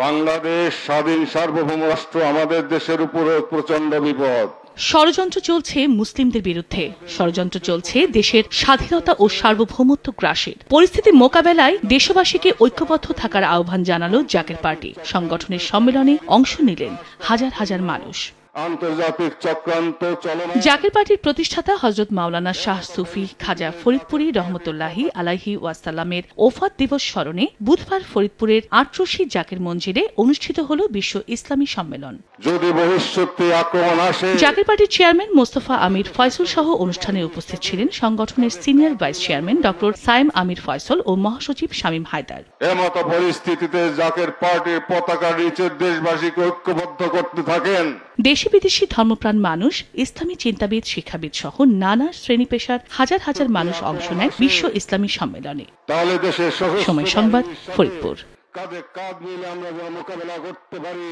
বাংলাদেশ স্বাধীন সার্বভৌম রাষ্ট্র আমাদের দেশের উপরে প্রচন্ড বিপদ। ষড়যন্ত্র চলছে মুসলিমদের বিরুদ্ধে, ষড়যন্ত্র চলছে দেশের স্বাধীনতা ও সার্বভৌমত্ব গ্রাসের। পরিস্থিতি মোকাবেলায় দেশবাসীকে ঐক্যবদ্ধ থাকার আহ্বান জানালো জাকের পার্টি। সংগঠনের সম্মেলনে অংশ নিলেন হাজার হাজার মানুষ। আন্তর্জাতিক চক্রান্ত চলমান। জাকের পার্টির প্রতিষ্ঠাতা হযরত মাওলানা শাহ সুফি খাজা ফরিদপুরি রহমতুল্লাহি আলাইহি ওয়াসাল্লামের ওফাত দিবস স্মরণে বুধবার ফরিদপুরের ৮৮ জাকের মঞ্জিলে অনুষ্ঠিত হল বিশ্ব ইসলামী সম্মেলন। যদি ভবিষ্যতে আক্রমণ আসে। জাকের পার্টির চেয়ারম্যান মোস্তফা আমির ফয়সল সহ অনুষ্ঠানে উপস্থিত ছিলেন সংগঠনের senior vice chairman doctor Saim Amir Faisal ও মহাসচিব শামীম হায়দার। এমত পরিস্থিতিতে জাকের পার্টির পতাকা নিচে দেশবাসীকে ঐক্যবদ্ধ করতে থাকেন। দেশি বিদেশি ধর্মপ্রাণ মানুষ, ইসলামী চিন্তাবিদ, শিক্ষাবিদ সহ নানা শ্রেণী পেশার হাজার হাজার মানুষ অংশ নেয় বিশ্ব ইসলামী সম্মেলনে। তাহলে দেশের সময় সংবাদ, ফরিদপুর। কাঁধে কাঁধ মিলে আমরা মোকাবেলা করতে পারি।